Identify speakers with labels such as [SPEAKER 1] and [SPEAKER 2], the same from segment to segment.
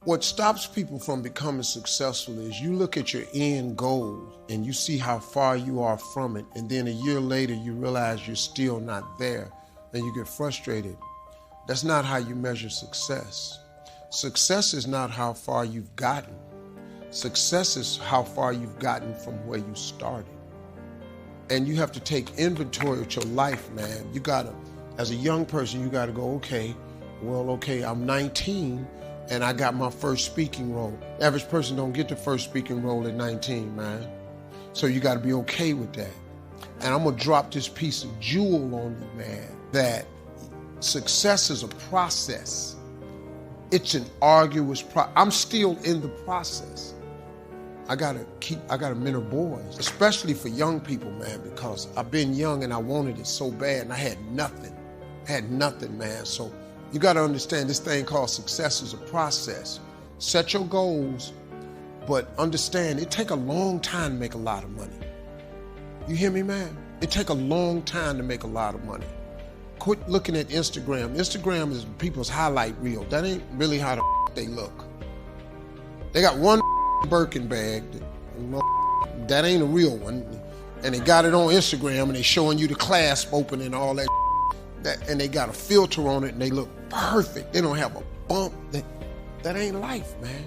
[SPEAKER 1] What stops people from becoming successful is you look at your end goal and you see how far you are from it, and then a year later you realize you're still not there and you get frustrated. That's not how you measure success. Success is not how far you've gotten. Success is how far you've gotten from where you started. And you have to take inventory of your life, man. You gotta, as a young person, you gotta go, okay, I'm 19 and I got my first speaking role. Average person don't get the first speaking role at 19, man. So you gotta be okay with that. And I'm gonna drop this piece of jewel on you, man, that success is a process. It's an arduous process. I'm still in the process. I gotta mentor boys, especially for young people, man, because I've been young and I wanted it so bad and I had nothing, man. So you gotta understand this thing called success is a process. Set your goals, but understand it take a long time to make a lot of money. You hear me, man? It take a long time to make a lot of money. Quit looking at Instagram. Instagram is people's highlight reel. That ain't really how they look. They got one Birkin bag, that ain't a real one, and they got it on Instagram and they showing you the clasp open and all that, and they got a filter on it and they look perfect. They don't have a bump. That ain't life, man.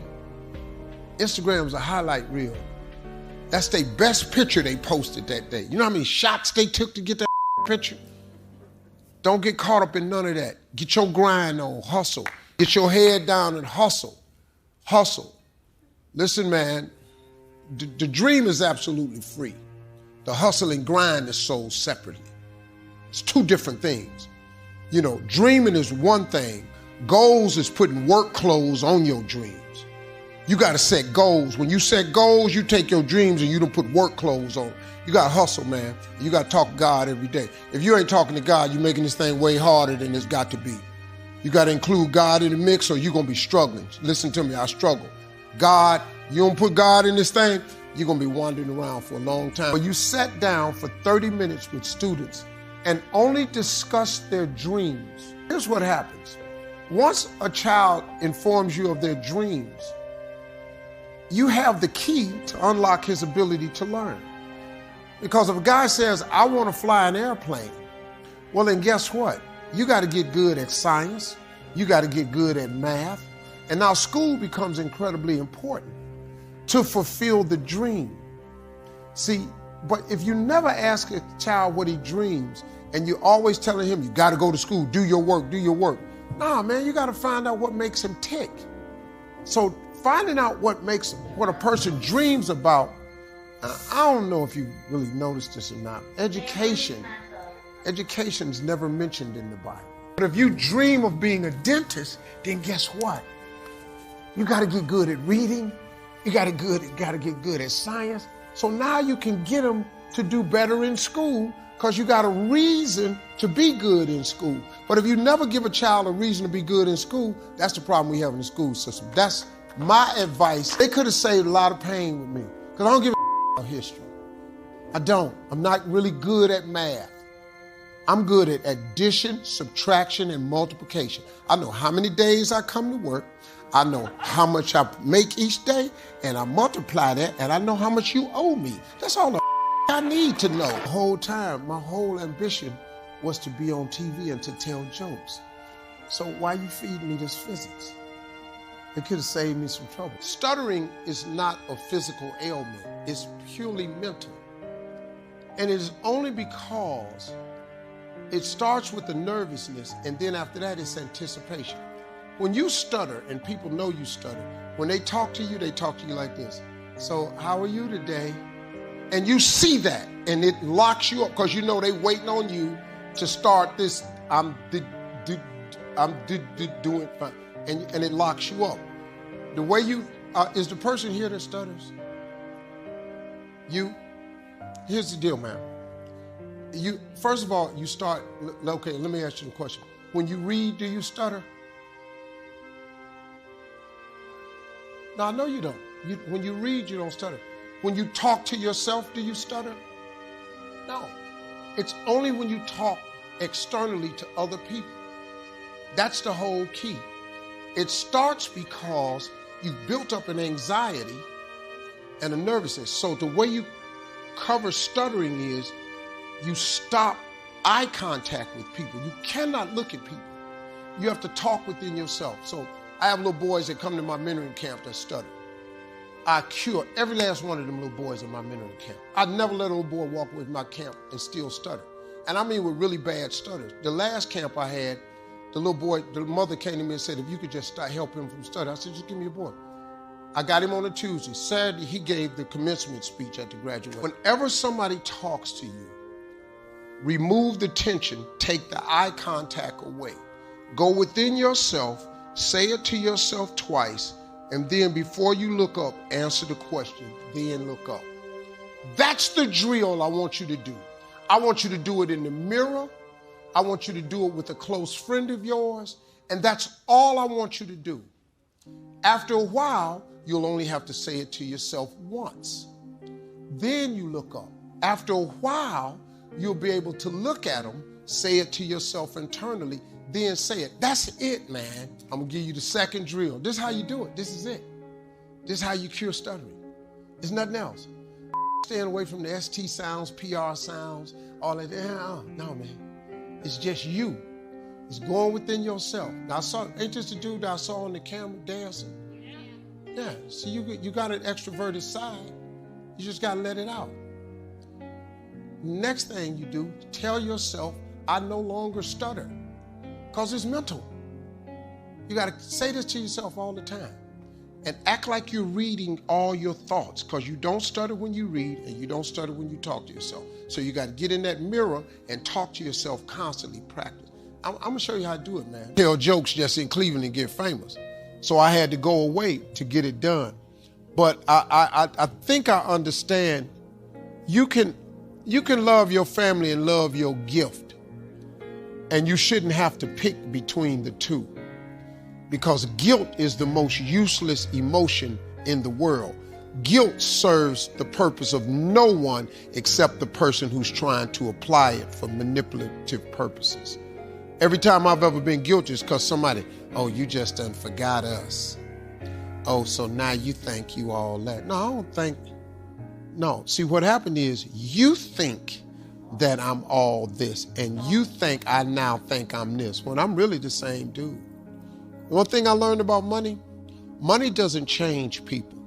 [SPEAKER 1] Instagram's a highlight reel. That's their best picture they posted that day. You know how many shots they took to get that picture? Don't get caught up in none of that. Get your grind on, hustle. Get your head down and hustle. Hustle. Listen, man, the dream is absolutely free. The hustle and grind is sold separately. It's two different things. You know, dreaming is one thing. Goals is putting work clothes on your dreams. You got to set goals. When you set goals, you take your dreams and you don't put work clothes on. You got to hustle, man. You got to talk to God every day. If you ain't talking to God, you're making this thing way harder than it's got to be. You got to include God in the mix or you're going to be struggling. Listen to me, I struggle. God, you don't put God in this thing, you're going to be wandering around for a long time. When you sat down for 30 minutes with students and only discuss their dreams, here's what happens. Once a child informs you of their dreams, you have the key to unlock his ability to learn. Because if a guy says, I want to fly an airplane, well, then guess what? You got to get good at science. You got to get good at math. And now school becomes incredibly important to fulfill the dream. See, but if you never ask a child what he dreams and you're always telling him, you got to go to school, do your work. Nah, man, you got to find out what makes him tick. So finding out what a person dreams about, I don't know if you really noticed this or not. Education is never mentioned in the Bible. But if you dream of being a dentist, then guess what? You got to get good at reading. You got to get good at science. So now you can get them to do better in school because you got a reason to be good in school. But if you never give a child a reason to be good in school, that's the problem we have in the school system. That's my advice. They could have saved a lot of pain with me because I don't give a about history. I don't. I'm not really good at math. I'm good at addition, subtraction, and multiplication. I know how many days I come to work. I know how much I make each day, and I multiply that, and I know how much you owe me. That's all the I need to know. The whole time, my whole ambition was to be on TV and to tell jokes. So why you feeding me this physics? It could have saved me some trouble. Stuttering is not a physical ailment. It's purely mental. And it is only because it starts with the nervousness, and then after that, it's anticipation. When you stutter, and people know you stutter, when they talk to you like this. So, how are you today? And you see that, and it locks you up, because you know they waiting on you to start this, I'm doing fine, and it locks you up. The way you, is the person here that stutters? Here's the deal, man. First of all, you start, okay, let me ask you a question. When you read, do you stutter? No, I know you don't. When you read, you don't stutter. When you talk to yourself, do you stutter? No. It's only when you talk externally to other people. That's the whole key. It starts because you've built up an anxiety and a nervousness. So the way you cover stuttering is you stop eye contact with people. You cannot look at people. You have to talk within yourself. So I have little boys that come to my mentoring camp that stutter. I cure every last one of them little boys in my mentoring camp. I'd never let a little boy walk with my camp and still stutter. And I mean with really bad stutters. The last camp I had, the little boy, the mother came to me and said, if you could just help him from stutter. I said, just give me a boy. I got him on a Tuesday. Saturday, he gave the commencement speech at the graduation. Whenever somebody talks to you, remove the tension, take the eye contact away. Go within yourself, say it to yourself twice, and then before you look up, answer the question, then look up. That's the drill I want you to do. I want you to do it in the mirror. I want you to do it with a close friend of yours, and that's all I want you to do. After a while, you'll only have to say it to yourself once. Then you look up. After a while, you'll be able to look at them, say it to yourself internally, then say it. That's it, man. I'm gonna give you the second drill. This is how you do it. This is it. This is how you cure stuttering. There's nothing else. Staying away from the ST sounds, PR sounds, all that. No, man. It's just you. It's going within yourself. Now, ain't this the dude that I saw on the camera dancing? Yeah, so you got an extroverted side. You just got to let it out. Next thing you do, tell yourself, I no longer stutter, because it's mental. You got to say this to yourself all the time and act like you're reading all your thoughts, because you don't stutter when you read and you don't stutter when you talk to yourself. So you got to get in that mirror and talk to yourself constantly, practice. I'm going to show you how to do it, man. Tell jokes just in Cleveland and get famous. So I had to go away to get it done. But I think I understand you can love your family and love your gift, and you shouldn't have to pick between the two, because guilt is the most useless emotion in the world. Guilt serves the purpose of no one except the person who's trying to apply it for manipulative purposes. Every time I've ever been guilty is because somebody, oh, you just done forgot us. Oh, so now you think you all that. No, I don't think. No, see, what happened is you think that I'm all this, and you think I now think I'm this, when I'm really the same dude. One thing I learned about money doesn't change people.